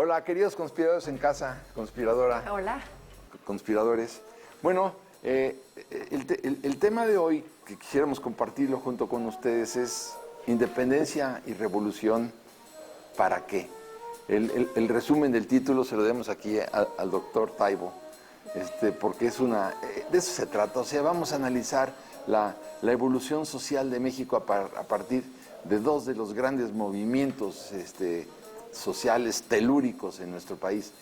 Hola, queridos conspiradores en casa, conspiradora. Hola. Conspiradores. Bueno, el tema de hoy que quisiéramos compartirlo junto con ustedes es independencia y revolución, ¿para qué? El resumen del título se lo demos aquí al doctor Taibo, porque de eso se trata. O sea, vamos a analizar la evolución social de México a partir de dos de los grandes movimientos sociales telúricos en nuestro país.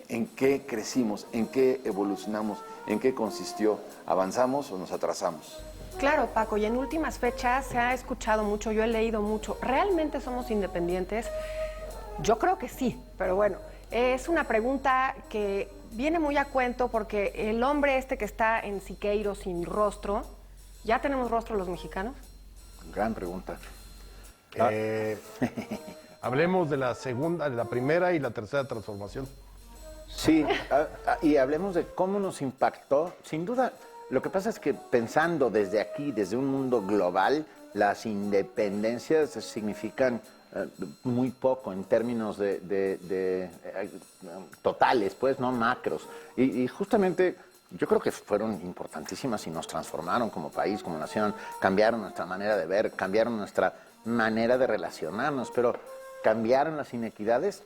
¿En qué crecimos? ¿En qué evolucionamos? ¿En qué consistió? ¿Avanzamos o nos atrasamos? Claro, Paco, y en últimas fechas se ha escuchado mucho, yo he leído mucho. ¿Realmente somos independientes? Yo creo que sí, pero bueno, es una pregunta que viene muy a cuento porque el hombre que está en Siqueiro sin rostro, ¿ya tenemos rostro los mexicanos? Gran pregunta. Hablemos de la segunda, de la primera y la tercera transformación. Sí, y hablemos de cómo nos impactó. Sin duda, lo que pasa es que pensando desde aquí, desde un mundo global, las independencias significan muy poco en términos de totales, pues, no macros. Y justamente yo creo que fueron importantísimas y nos transformaron como país, como nación, cambiaron nuestra manera de ver, cambiaron nuestra manera de relacionarnos, pero cambiaron las inequidades.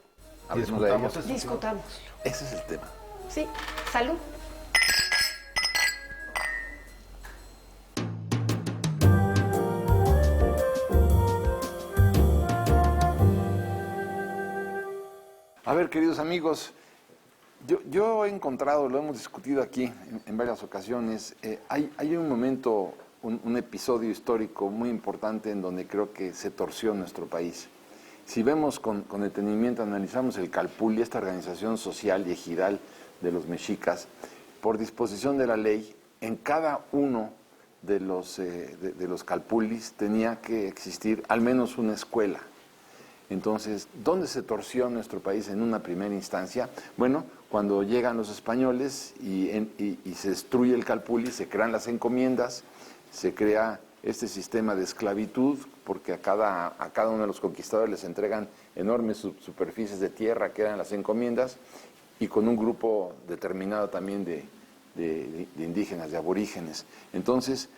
Discutamos eso. Discutamos. Ese es el tema. Sí, salud. A ver, queridos amigos, yo he encontrado, lo hemos discutido aquí en varias ocasiones, hay un momento, un episodio histórico muy importante en donde creo que se torció nuestro país. Si vemos con detenimiento, analizamos el Calpulli, esta organización social y ejidal de los mexicas, por disposición de la ley, en cada uno de los Calpullis tenía que existir al menos una escuela. Entonces, ¿dónde se torció nuestro país en una primera instancia? Bueno, cuando llegan los españoles y se destruye el Calpulli, se crean las encomiendas, se crea este sistema de esclavitud, porque a cada uno de los conquistadores les entregan enormes superficies de tierra que eran las encomiendas, y con un grupo determinado también de indígenas, de aborígenes. Entonces,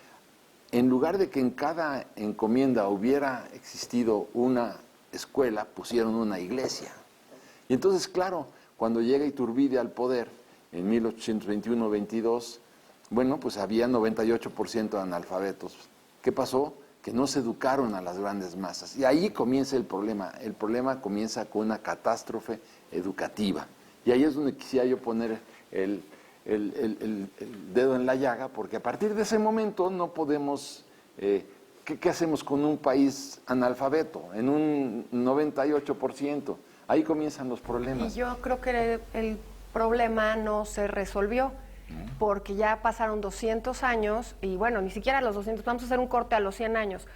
en lugar de que en cada encomienda hubiera existido una escuela, pusieron una iglesia. Y entonces, claro, cuando llega Iturbide al poder, en 1821-22, bueno, pues había 98% de analfabetos. ¿Qué pasó? Que no se educaron a las grandes masas. Y ahí comienza el problema. El problema comienza con una catástrofe educativa. Y ahí es donde quisiera yo poner el dedo en la llaga, porque a partir de ese momento no podemos... ¿Qué hacemos con un país analfabeto? En un 98%. Ahí comienzan los problemas. Y yo creo que el problema no se resolvió, porque ya pasaron 200 años, y bueno, ni siquiera los 200, vamos a hacer un corte a los 100 años.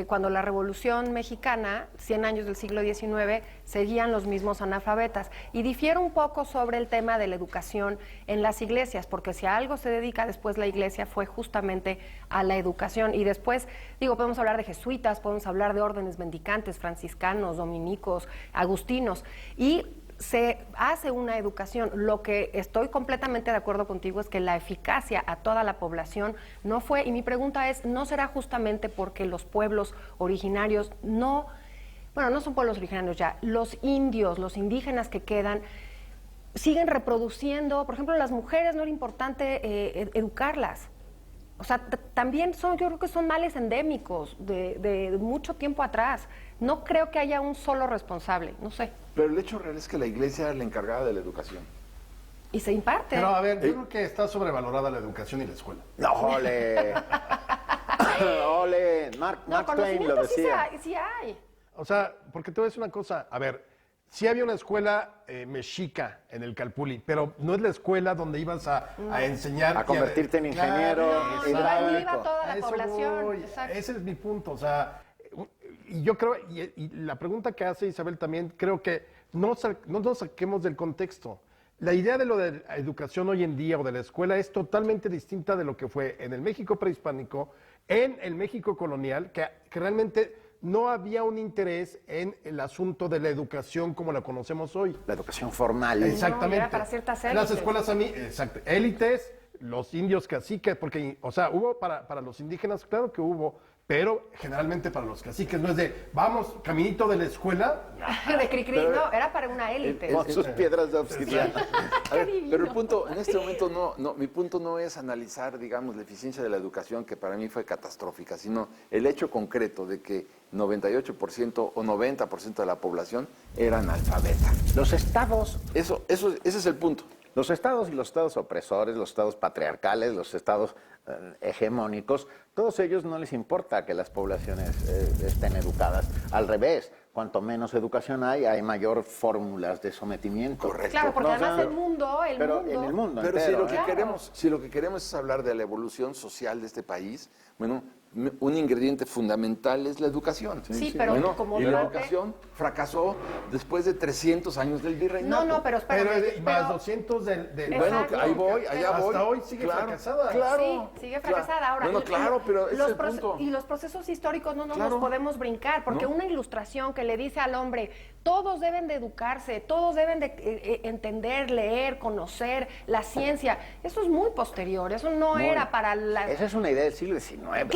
Cuando la Revolución Mexicana, 100 años del siglo XIX, seguían los mismos analfabetas. Y difiere un poco sobre el tema de la educación en las iglesias, porque si a algo se dedica después la iglesia fue justamente a la educación. Y después, podemos hablar de jesuitas, podemos hablar de órdenes mendicantes, franciscanos, dominicos, agustinos, y se hace una educación. Lo que estoy completamente de acuerdo contigo es que la eficacia a toda la población no fue, y mi pregunta es, ¿no será justamente porque los pueblos originarios no son pueblos originarios ya, los indios, los indígenas que quedan, siguen reproduciendo? Por ejemplo, las mujeres no era importante educarlas. O sea, también yo creo que son males endémicos de mucho tiempo atrás. No creo que haya un solo responsable, no sé. Pero el hecho real es que la iglesia era la encargada de la educación. Y se imparte. Pero a ver, yo creo que está sobrevalorada la educación y la escuela. No, ole. Ole. Mark Twain lo decía. Sí hay. O sea, porque te voy a decir una cosa. A ver, sí había una escuela mexica en el Calpulli, pero no es la escuela donde ibas a enseñar... A convertirte en ingeniero. No, iba toda la población. Ese es mi punto. O sea, y yo creo, y la pregunta que hace Isabel también, creo que no nos saquemos del contexto. La idea de lo de la educación hoy en día o de la escuela es totalmente distinta de lo que fue en el México prehispánico, en el México colonial, que realmente no había un interés en el asunto de la educación como la conocemos hoy. La educación formal. Exactamente. era para ciertas Las élites. escuelas exacto, élites, los indios caciques, porque, o sea, hubo para los indígenas, claro que hubo, pero generalmente para los caciques no es de, vamos, caminito de la escuela. De cri-cri, no, era para una élite. Con sus piedras de obsidiana. A ver, pero el punto, en este momento mi punto no es analizar, digamos, la eficiencia de la educación, que para mí fue catastrófica, sino el hecho concreto de que 98% o 90% de la población era analfabeta. Los estados, Ese es el punto. los estados y los estados opresores, los estados patriarcales, los estados hegemónicos, todos ellos no les importa que las poblaciones estén educadas. Al revés, cuanto menos educación hay mayor fórmulas de sometimiento. Correcto. Claro, porque No, además pero- el mundo, Pero en el mundo Pero entero, si lo que queremos es hablar de la evolución social de este país, bueno, un ingrediente fundamental es la educación. Sí, pero bueno, como y la parte- educación fracasó después de 300 años del virreinato. No, pero Pero espérame. más 200 del Bueno, Exacto. ahí voy, allá voy. Hasta hoy sigue Claro, fracasada. Claro. Sí, sigue fracasada. Ahora, Bueno, claro, pero ese es el punto. Y los procesos históricos no nos Claro. los podemos brincar, porque No. una ilustración que le dice al hombre, todos deben de educarse, todos deben de entender, leer, conocer la ciencia, eso es muy posterior, eso no era para la... Esa es una idea del siglo XIX.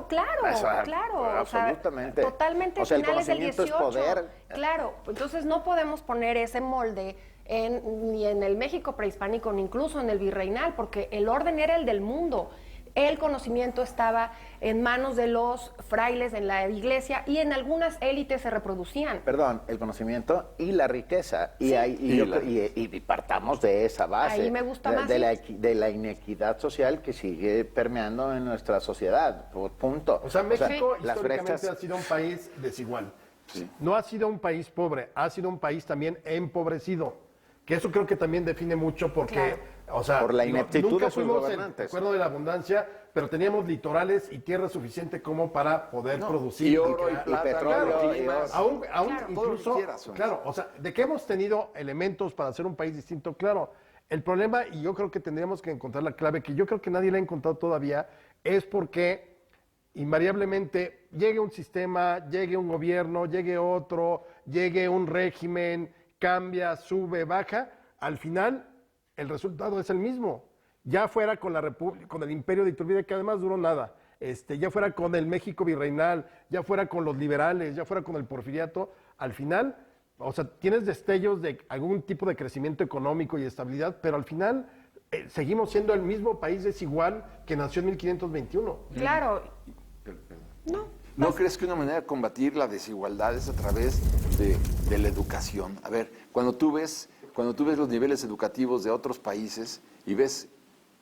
Claro, Eso, claro. O sea, absolutamente. totalmente O sea, el finales del conocimiento es 18. poder. Claro, entonces no podemos poner ese molde ni en el México prehispánico, ni incluso en el virreinal, porque el orden era el del mundo. El conocimiento estaba en manos de los frailes en la iglesia y en algunas élites se reproducían. Perdón, el conocimiento y la riqueza. Sí. Y partamos de esa base. Ahí me gusta de, más, de sí. de la inequidad social que sigue permeando en nuestra sociedad. Punto. O sea, México las históricamente brechas. ha sido un país desigual. Sí. No ha sido un país pobre, ha sido un país también empobrecido. Que eso creo que también define mucho porque, Claro. o sea, Por la ineptitud nunca de sus fuimos gobernantes. el acuerdo de la abundancia, pero teníamos litorales y tierra suficiente como para poder producir. y oro, crear- y plata, petróleo, y y climas. Aún Claro. incluso, Todo lo que quieras, hombre. claro, o sea, de que hemos tenido elementos para hacer un país distinto, claro. El problema, y yo creo que tendríamos que encontrar la clave, que yo creo que nadie la ha encontrado todavía, es porque invariablemente llegue un sistema, llegue un gobierno, llegue otro, llegue un régimen, cambia, sube, baja, al final el resultado es el mismo. Ya fuera con la República, con el Imperio de Iturbide, que además duró nada, ya fuera con el México virreinal, ya fuera con los liberales, ya fuera con el porfiriato, al final, o sea, tienes destellos de algún tipo de crecimiento económico y estabilidad, pero al final seguimos siendo el mismo país desigual que nació en 1521. Claro. No. ¿No crees que una manera de combatir la desigualdad es a través de la educación? A ver, cuando tú ves los niveles educativos de otros países y ves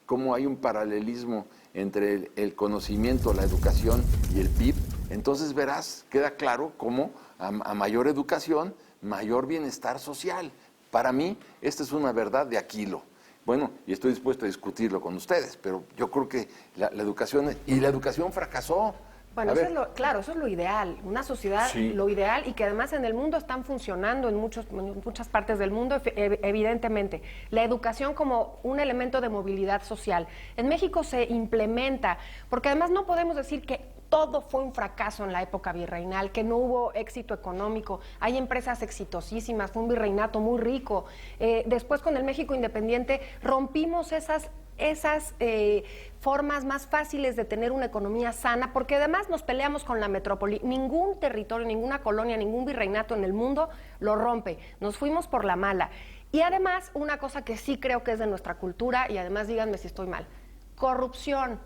cómo hay un paralelismo entre el conocimiento, la educación y el PIB, entonces verás, queda claro cómo a mayor educación, mayor bienestar social. Para mí, esta es una verdad de Aquilo. Bueno, y estoy dispuesto a discutirlo con ustedes, pero yo creo que la educación fracasó. Bueno, A ver, claro, eso es lo ideal, una sociedad Sí. lo ideal y que además en el mundo están funcionando en muchas partes del mundo, evidentemente. La educación como un elemento de movilidad social. En México se implementa, porque además no podemos decir que todo fue un fracaso en la época virreinal, que no hubo éxito económico. Hay empresas exitosísimas, fue un virreinato muy rico. Después con el México independiente rompimos esas formas más fáciles de tener una economía sana, porque además nos peleamos con la metrópoli. Ningún territorio, ninguna colonia, ningún virreinato en el mundo lo rompe. Nos fuimos por la mala. Y además, una cosa que sí creo que es de nuestra cultura, y además díganme si estoy mal, corrupción.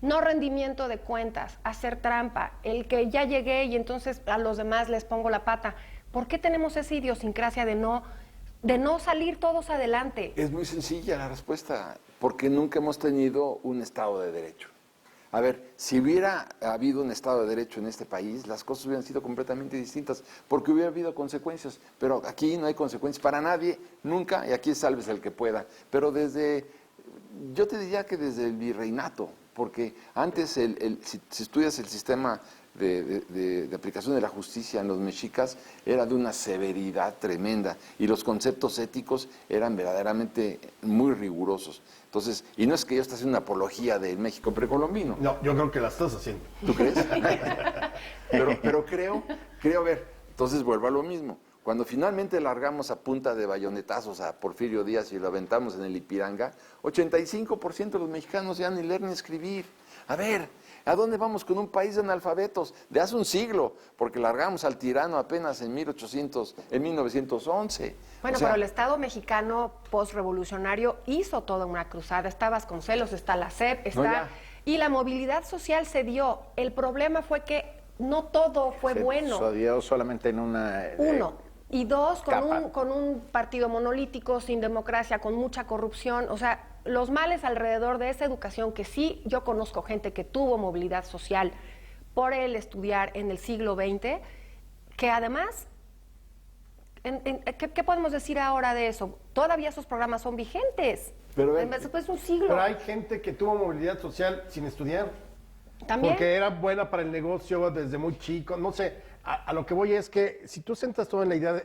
No rendimiento de cuentas, hacer trampa, el que ya llegué y entonces a los demás les pongo la pata. ¿Por qué tenemos esa idiosincrasia de no salir todos adelante? Es muy sencilla la respuesta, porque nunca hemos tenido un Estado de Derecho. A ver, si hubiera habido un Estado de Derecho en este país, las cosas hubieran sido completamente distintas, porque hubiera habido consecuencias, pero aquí no hay consecuencias para nadie, nunca, y aquí sálvese el que pueda. Pero yo te diría que desde el virreinato, porque antes, si estudias el sistema de aplicación de la justicia en los mexicas era de una severidad tremenda y los conceptos éticos eran verdaderamente muy rigurosos. Entonces, y no es que yo esté haciendo una apología del México precolombino. No, yo creo que la estás haciendo. ¿Tú crees? pero creo, a ver, entonces vuelvo a lo mismo. Cuando finalmente largamos a punta de bayonetazos a Porfirio Díaz y lo aventamos en el Ipiranga, 85% de los mexicanos ya ni leer ni escribir. A ver, ¿a dónde vamos con un país de analfabetos de hace un siglo? Porque largamos al tirano apenas en 1911. Bueno, O sea, pero el Estado mexicano postrevolucionario hizo toda una cruzada. Está Vasconcelos, está la SEP, está... ya. Y la movilidad social se dio. El problema fue que no todo fue bueno. Se dio solamente en una... Uno. Y dos, capa. con un partido monolítico, sin democracia, con mucha corrupción. O sea, los males alrededor de esa educación, que sí, yo conozco gente que tuvo movilidad social por el estudiar en el siglo XX, que además, ¿qué podemos decir ahora de eso? Todavía esos programas son vigentes. Pero, Después de un siglo. Pero hay gente que tuvo movilidad social sin estudiar. También. Porque era buena para el negocio desde muy chico. No sé, a lo que voy es que si tú centras todo en la idea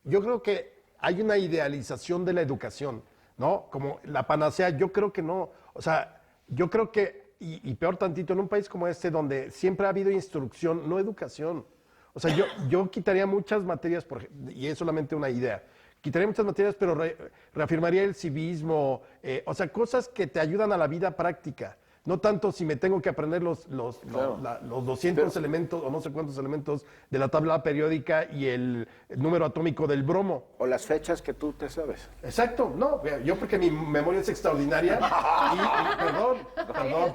yo creo que hay una idealización de la educación, ¿no? Como la panacea, yo creo que no. O sea, yo creo que, y peor tantito, en un país como este donde siempre ha habido instrucción, no educación. O sea, yo quitaría muchas materias, y es solamente una idea. Quitaría muchas materias, pero reafirmaría el civismo, o sea, cosas que te ayudan a la vida práctica. No tanto si me tengo que aprender los 200 elementos o no sé cuántos elementos de la tabla periódica y el número atómico del bromo. O las fechas que tú te sabes. Exacto, no, yo porque mi memoria es extraordinaria perdón,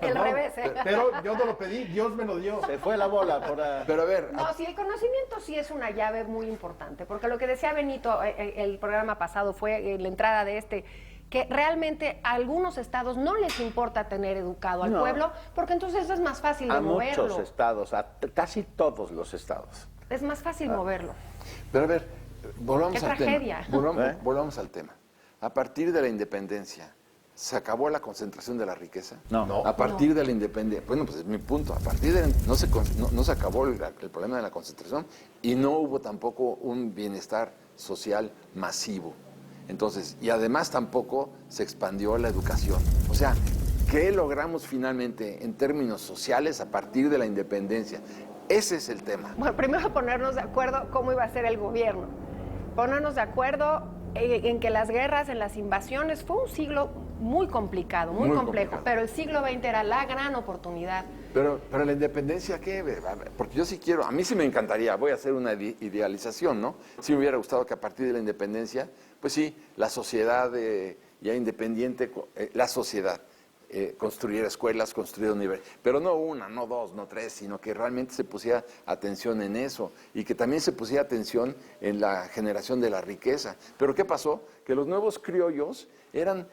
El revés, ¿eh? pero yo no lo pedí, Dios me lo dio. Se fue la bola por ahí. pero a ver, No, sí, el conocimiento sí es una llave muy importante, porque lo que decía Benito, el programa pasado fue la entrada de que realmente a algunos estados no les importa tener educado al No. pueblo, porque entonces es más fácil de A moverlo. muchos estados, a casi todos los estados. Es más fácil moverlo. pero a ver, volvamos Qué al tragedia. tema. ¿Eh? Volvamos al tema. A partir de la independencia, ¿se acabó la concentración de la riqueza? No. No. A partir de la independencia, bueno, pues es mi punto, a partir de no se acabó el problema de la concentración y no hubo tampoco un bienestar social masivo. Entonces, y además tampoco se expandió la educación. O sea, ¿qué logramos finalmente en términos sociales a partir de la independencia? Ese es el tema. Bueno, primero ponernos de acuerdo cómo iba a ser el gobierno. Ponernos de acuerdo en que las guerras, en las invasiones, fue un siglo muy complicado, muy complejo. complicado. Pero el siglo XX era la gran oportunidad. Pero la independencia, ¿qué? Porque yo sí quiero, a mí sí me encantaría, voy a hacer una idealización, ¿no? Sí me hubiera gustado que a partir de la independencia, pues sí, la sociedad ya independiente, la sociedad construyera escuelas, construyera universidades, pero no una, no dos, no tres, sino que realmente se pusiera atención en eso y que también se pusiera atención en la generación de la riqueza. Pero ¿qué pasó? Que los nuevos criollos eran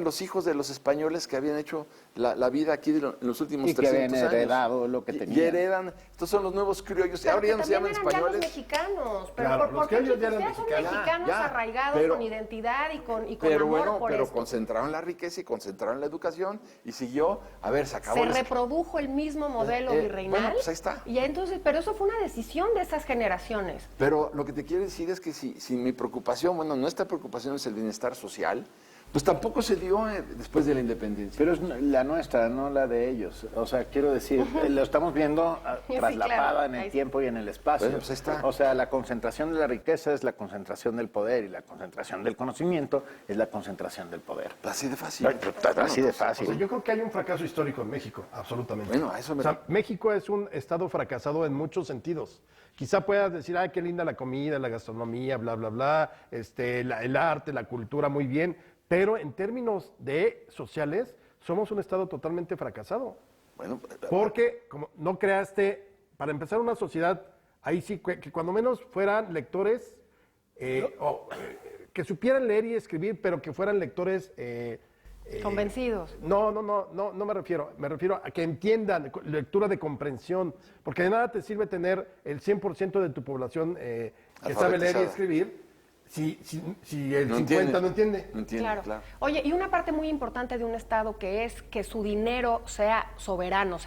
los hijos de los españoles que habían hecho la vida aquí en los últimos Y que 300 habían años. heredado lo que Y tenían. heredan, estos son los nuevos criollos, Pero ahora ya no que se llaman también eran ya los españoles. mexicanos. Pero Claro, los porque criollos ya eran ustedes son mexicanos. mexicanos Ya, arraigados pero- con identidad y con Pero amor bueno, por pero esto. concentraron la riqueza y concentraron la educación y siguió, a ver, se acabó Se el reprodujo el mismo modelo virreinal. bueno, pues ahí está. Y entonces, pero eso fue una decisión de esas generaciones. Pero lo que te quiero decir es que si mi preocupación, bueno, nuestra preocupación es el bienestar social, pues tampoco se dio después de la independencia. Pero es la nuestra, no la de ellos. O sea, quiero decir, lo estamos viendo Sí, traslapada claro. en Ahí el sí. tiempo y en el espacio. Bueno, pues ahí está. O sea, la concentración de la riqueza es la concentración del poder y la concentración del conocimiento es la concentración del poder. Así de fácil. Así de O sea, fácil. yo creo que hay un fracaso histórico en México, absolutamente. Bueno, a eso me... O sea, México es un estado fracasado en muchos sentidos. Quizá puedas decir, ay, qué linda la comida, la gastronomía, bla, bla, bla, el arte, la cultura, muy bien, pero en términos de sociales, somos un estado totalmente fracasado. Bueno, Porque como no creaste, para empezar, una sociedad, ahí sí, que cuando menos fueran lectores, que supieran leer y escribir, pero que fueran lectores... Convencidos. No me refiero. Me refiero a que entiendan lectura de comprensión, porque de nada te sirve tener el 100% de tu población que sabe leer y Alfabetizada. escribir si el No 50 entiende. no entiende. No entiende, Claro. claro. Oye, y una parte muy importante de un Estado que es que su dinero sea soberano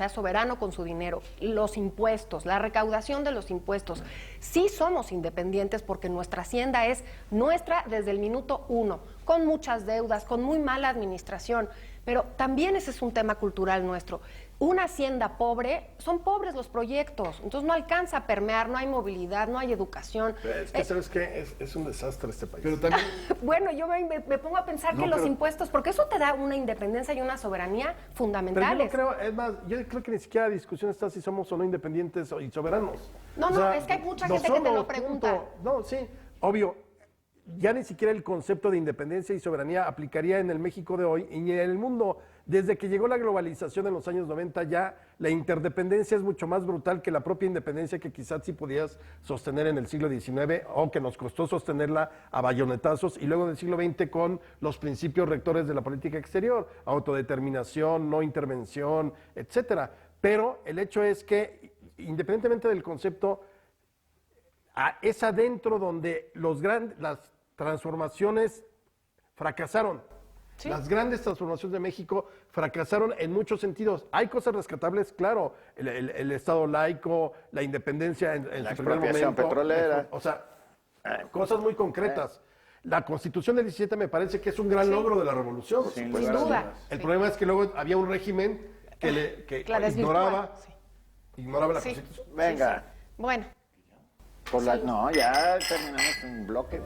con su dinero, los impuestos, la recaudación de los impuestos. Sí somos independientes porque nuestra hacienda es nuestra desde el minuto uno, con muchas deudas, con muy mala administración, pero también ese es un tema cultural nuestro. Una hacienda pobre, son pobres los proyectos, entonces no alcanza a permear, no hay movilidad, no hay educación. Es que, ¿sabes qué? Es un desastre este país. Pero también, Bueno, yo me pongo a pensar que No, los pero- impuestos, porque eso te da una independencia y una soberanía Pero yo no fundamentales. creo, es más, yo creo que ni siquiera la discusión está si somos o no independientes y soberanos. No, no, es que hay mucha gente que te lo pregunta. punto. No, sí, obvio. Ya ni siquiera el concepto de independencia y soberanía aplicaría en el México de hoy y en el mundo. Desde que llegó la globalización en los años 90, ya la interdependencia es mucho más brutal que la propia independencia que quizás sí podías sostener en el siglo XIX o que nos costó sostenerla a bayonetazos y luego en el siglo XX con los principios rectores de la política exterior, autodeterminación, no intervención, etcétera. Pero el hecho es que, independientemente del concepto, es adentro donde las transformaciones fracasaron. Sí. Las grandes transformaciones de México fracasaron en muchos sentidos. Hay cosas rescatables, claro, el Estado laico, la independencia en La su primer expropiación momento. petrolera. O sea, cosas muy concretas. La Constitución del 17 me parece que es un gran logro de la revolución. Sin Sin lugar a duda. dudas. El problema es que luego había un régimen que La desvirtúa. ignoraba la Sí. Constitución. Venga. Sí. Bueno, No, ya terminamos un bloque.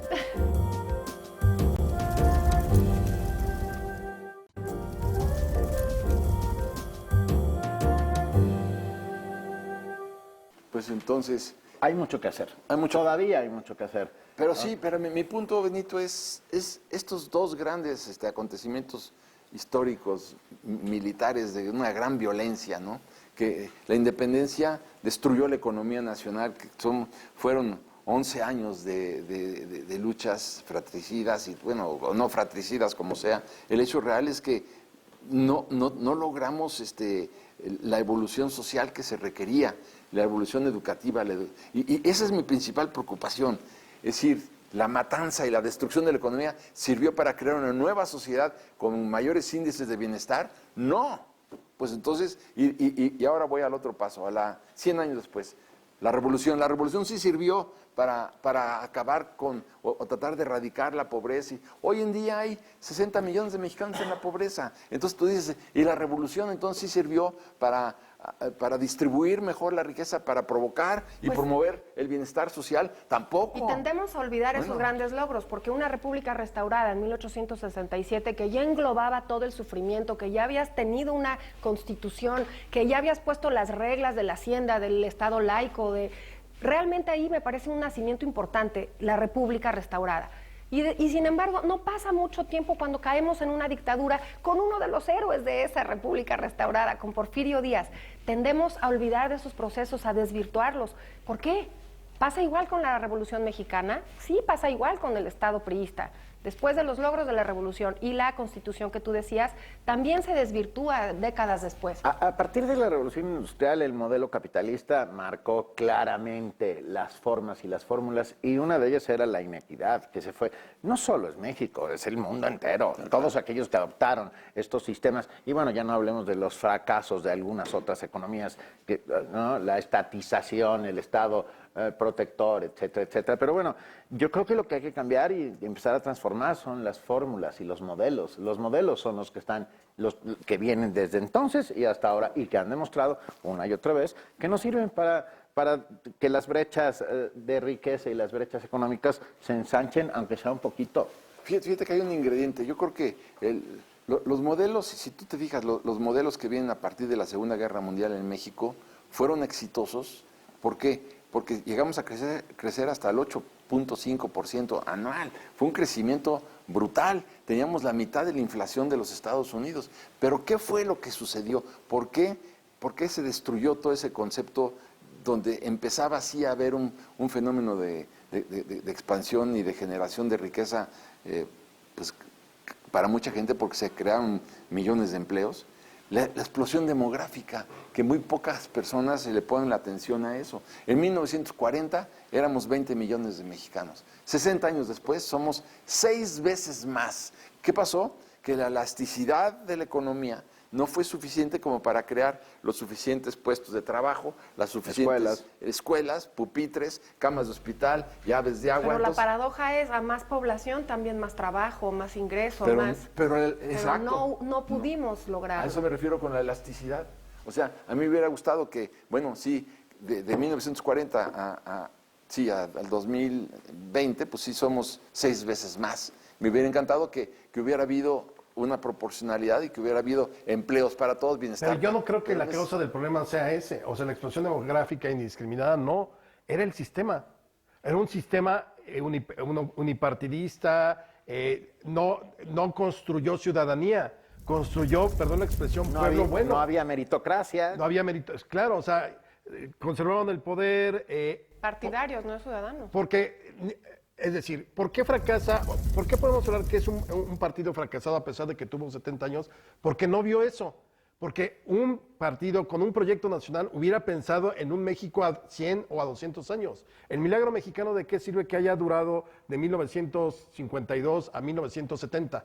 pues entonces, Hay mucho que hacer. Hay mucho- Todavía hay mucho que hacer. pero sí, pero mi punto, Benito, es estos dos grandes acontecimientos históricos, militares, de una gran violencia, ¿no? Que la independencia destruyó la economía nacional, que fueron 11 años de luchas fratricidas, y bueno, o no fratricidas como sea. El hecho real es que no logramos la evolución social que se requería, la evolución educativa, y esa es mi principal preocupación. Es decir, la matanza y la destrucción de la economía sirvió para crear una nueva sociedad con mayores índices de bienestar. No, pues entonces, y ahora voy al otro paso, 100 años después. La revolución sí sirvió para acabar con o tratar de erradicar la pobreza. Y hoy en día hay 60 millones de mexicanos en la pobreza. Entonces tú dices, y la revolución entonces sí sirvió para distribuir mejor la riqueza, para provocar y Pues- promover el bienestar social. Tampoco. y tendemos a olvidar esos Bueno. grandes logros, porque una república restaurada en 1867, que ya englobaba todo el sufrimiento, que ya habías tenido una constitución, que ya habías puesto las reglas de la hacienda, del Estado laico, realmente ahí me parece un nacimiento importante, la república restaurada. Y sin embargo, no pasa mucho tiempo cuando caemos en una dictadura con uno de los héroes de esa república restaurada, con Porfirio Díaz. Tendemos a olvidar de esos procesos, a desvirtuarlos. ¿Por qué? ¿Pasa igual con la Revolución Mexicana? Sí, pasa igual con el Estado priista. Después de los logros de la Revolución y la Constitución que tú decías, también se desvirtúa décadas después. A partir de la Revolución Industrial, el modelo capitalista marcó claramente las formas y las fórmulas, y una de ellas era la inequidad, que se fue. No solo es México, es el mundo entero. Todos aquellos que adoptaron estos sistemas, y bueno, ya no hablemos de los fracasos de algunas otras economías, ¿no? La estatización, el Estado protector, etcétera, etcétera. Pero bueno, yo creo que lo que hay que cambiar y empezar a transformar son las fórmulas y los modelos. Los modelos son los que están, los que vienen desde entonces y hasta ahora, y que han demostrado una y otra vez que no sirven para que las brechas de riqueza y las brechas económicas se ensanchen, aunque sea un poquito. Fíjate que hay un ingrediente. Yo creo que los modelos, si tú te fijas, los modelos que vienen a partir de la Segunda Guerra Mundial en México fueron exitosos. ¿Por qué? Porque llegamos a crecer hasta el 8.5% anual. Fue un crecimiento brutal. Teníamos la mitad de la inflación de los Estados Unidos. Pero ¿qué fue lo que sucedió? ¿Por qué se destruyó todo ese concepto donde empezaba así a haber un fenómeno de expansión y de generación de riqueza pues, para mucha gente, porque se crearon millones de empleos? La explosión demográfica, que muy pocas personas se le ponen la atención a eso. En 1940 éramos 20 millones de mexicanos. 60 años después somos 6 veces más. ¿Qué pasó? Que la elasticidad de la economía no fue suficiente como para crear los suficientes puestos de trabajo, las suficientes escuelas, pupitres, camas de hospital, llaves de agua. Pero la Entonces, paradoja es, a más población, también más trabajo, más ingreso, pero, más... pero Pero no pudimos lograr. A eso me refiero con la elasticidad. O sea, a mí me hubiera gustado que, bueno, sí, de 1940 al 2020, pues sí somos 6 veces más. Me hubiera encantado que hubiera habido una proporcionalidad y que hubiera habido empleos para todos, bienestar. Pero yo no creo que Pero la es- causa del problema sea ese. O sea, la explosión demográfica indiscriminada, no. Era el sistema. Era un sistema unipartidista, no construyó ciudadanía, construyó, perdón la expresión, No pueblo había, bueno. no había meritocracia. No había mérito. Claro, o sea, conservaron el poder. Partidarios, no ciudadanos. Porque, es decir, ¿por qué fracasa? ¿Por qué podemos hablar que es un partido fracasado a pesar de que tuvo 70 años? Porque no vio eso. Porque un partido con un proyecto nacional hubiera pensado en un México a 100 o a 200 años. El milagro mexicano, ¿de qué sirve que haya durado de 1952 a 1970?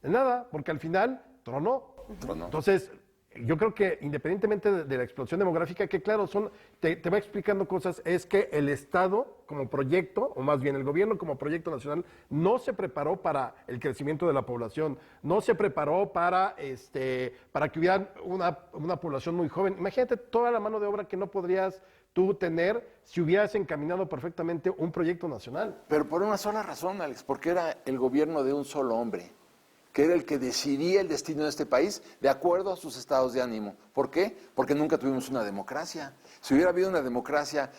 De nada, porque al final tronó. Tronó. Entonces, yo creo que independientemente de la explosión demográfica, que claro, te va explicando cosas, es que el Estado como proyecto, o más bien el gobierno como proyecto nacional, no se preparó para el crecimiento de la población, no se preparó para que hubiera una población muy joven. Imagínate toda la mano de obra que no podrías tú tener si hubieras encaminado perfectamente un proyecto nacional. Pero por una sola razón, Alex, porque era el gobierno de un solo hombre, que era el que decidía el destino de este país de acuerdo a sus estados de ánimo. ¿Por qué? Porque nunca tuvimos una democracia. Si hubiera habido una democracia,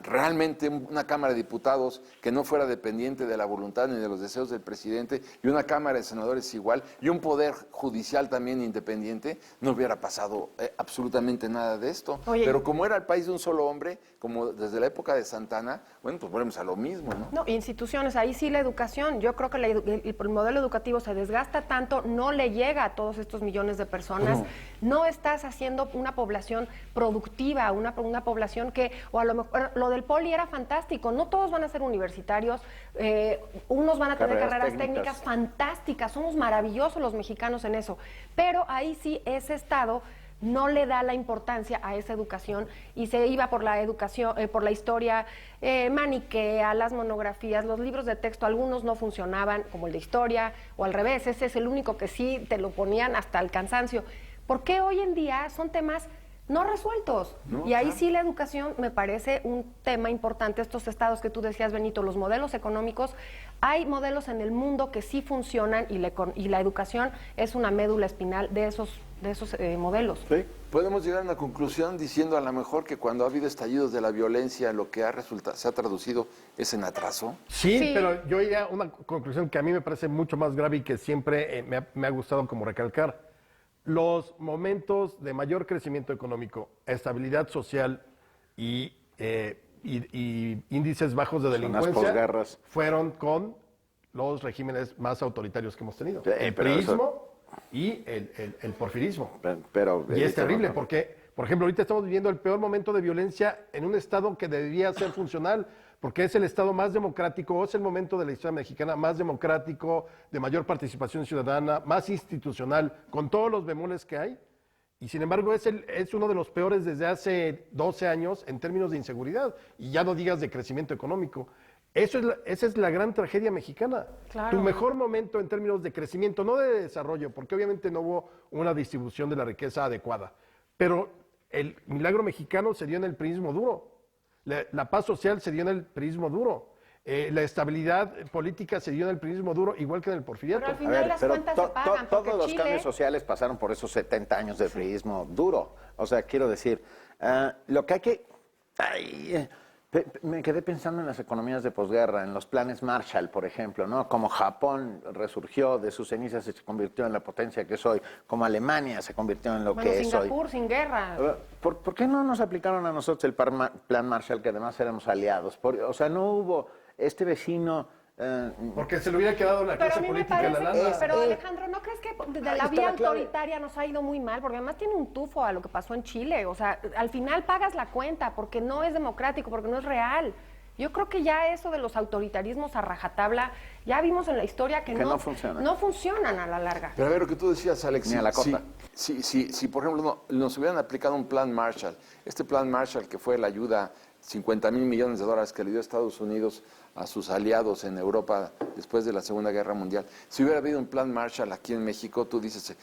realmente una Cámara de Diputados que no fuera dependiente de la voluntad ni de los deseos del presidente, y una Cámara de Senadores igual, y un Poder Judicial también independiente, no hubiera pasado absolutamente nada de esto. Oye, pero como era el país de un solo hombre, como desde la época de Santana, bueno, pues volvemos a lo mismo, ¿no? No, instituciones, ahí sí la educación. Yo creo que el modelo educativo se desgasta tanto, no le llega a todos estos millones de personas. No estás haciendo una población productiva, una población que, o a lo mejor, lo del poli era fantástico. No todos van a ser universitarios, unos van a tener carreras técnicas fantásticas. Somos maravillosos los mexicanos en eso. Pero ahí sí ese Estado no le da la importancia a esa educación y se iba por la educación, por la historia maniquea, las monografías, los libros de texto, algunos no funcionaban, como el de historia, o al revés, ese es el único que sí te lo ponían hasta el cansancio. ¿Por qué hoy en día son temas no resueltos? No, y ahí claro. sí la educación me parece un tema importante. Estos estados que tú decías, Benito, los modelos económicos, hay modelos en el mundo que sí funcionan y la educación es una médula espinal de esos modelos. Sí. Podemos llegar a una conclusión diciendo a lo mejor que cuando ha habido estallidos de la violencia, lo que se ha traducido es en atraso. Sí, Sí. pero yo iría a una conclusión que a mí me parece mucho más grave y que siempre me ha gustado como recalcar. Los momentos de mayor crecimiento económico, estabilidad social y índices bajos de Son las delincuencia posguerras. fueron con los regímenes más autoritarios que hemos tenido. Sí, El pero eso- priismo y el porfirismo. Pero, Y es terrible porque, por ejemplo, ahorita estamos viviendo el peor momento de violencia en un Estado que debería ser funcional, porque es el Estado más democrático, o es el momento de la historia mexicana más democrático, de mayor participación ciudadana, más institucional, con todos los bemoles que hay. Y sin embargo es uno de los peores desde hace 12 años en términos de inseguridad, y ya no digas de crecimiento económico. Esa es la gran tragedia mexicana. Claro. Tu mejor momento en términos de crecimiento, no de desarrollo, porque obviamente no hubo una distribución de la riqueza adecuada, pero el milagro mexicano se dio en el priismo duro, la paz social se dio en el priismo duro, la estabilidad política se dio en el priismo duro, igual que en el porfiriato. Pero al final las cuentas se pagan, porque todos los Chile- cambios sociales pasaron por esos 70 años de priismo duro. O sea, quiero decir, lo que hay que... me quedé pensando en las economías de posguerra, en los planes Marshall, por ejemplo, ¿no? Como Japón resurgió de sus cenizas y se convirtió en la potencia que es hoy, como Alemania se convirtió en lo Bueno, que es hoy. Singapur sin guerra. ¿Por qué no nos aplicaron a nosotros el plan Marshall, que además éramos aliados? O sea, no hubo este vecino Porque se le hubiera quedado la Pero a clase mí me política de la parece lana. pero Alejandro, ¿no crees que de ahí la está vía la clave. autoritaria nos ha ido muy mal? Porque además tiene un tufo a lo que pasó en Chile. O sea, al final pagas la cuenta porque no es democrático, porque no es real. Yo creo que ya eso de los autoritarismos a rajatabla, ya vimos en la historia que no funcionan. no funcionan a la larga. Pero a ver, lo que tú decías, Alex, Ni a la corta. si por ejemplo nos hubieran aplicado un plan Marshall, este plan Marshall que fue la ayuda, 50,000 millones de dólares que le dio Estados Unidos a sus aliados en Europa después de la Segunda Guerra Mundial, si hubiera habido un plan Marshall aquí en México, tú dices,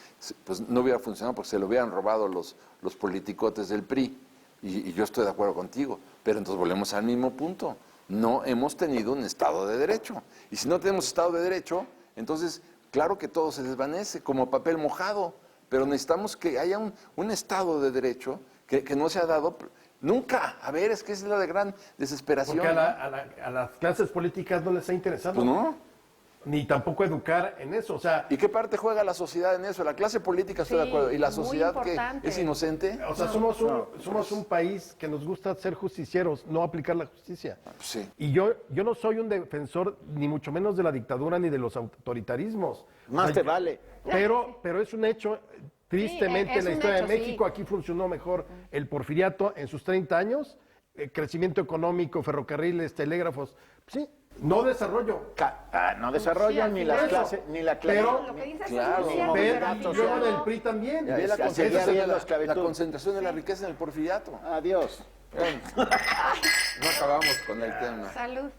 pues no hubiera funcionado porque se lo hubieran robado los politicotes del PRI. Y yo estoy de acuerdo contigo, pero entonces volvemos al mismo punto. No hemos tenido un Estado de Derecho. Y si no tenemos Estado de Derecho, entonces, claro que todo se desvanece como papel mojado, pero necesitamos que haya un Estado de Derecho que no se ha dado nunca. A ver, es que esa es la gran desesperación. Porque a las clases políticas no les ha interesado. Pues no. Ni tampoco educar en eso. O sea, ¿Y qué parte juega la sociedad en eso? La clase política, estoy de Sí, acuerdo. ¿Y la muy sociedad que importante. es inocente? o sea, somos un país que nos gusta ser justicieros, no aplicar la justicia. Sí. Y yo no soy un defensor ni mucho menos de la dictadura ni de los autoritarismos. Más te vale. Pero es un hecho, tristemente, es en la un historia hecho, de México, sí. aquí funcionó mejor el porfiriato en sus 30 años, crecimiento económico, ferrocarriles, telégrafos, sí, no desarrollo. No desarrollan Sí, ni al las final. clases, ni la clase. Pero- Lo que dices Claro. es muy cierto, Ve, pero al y final luego no. del PRI también. Ya, Ve la seguía concentración, habiendo la esclavitud. concentración de la riqueza en el porfiriato. Adiós. No acabamos con el tema. Salud.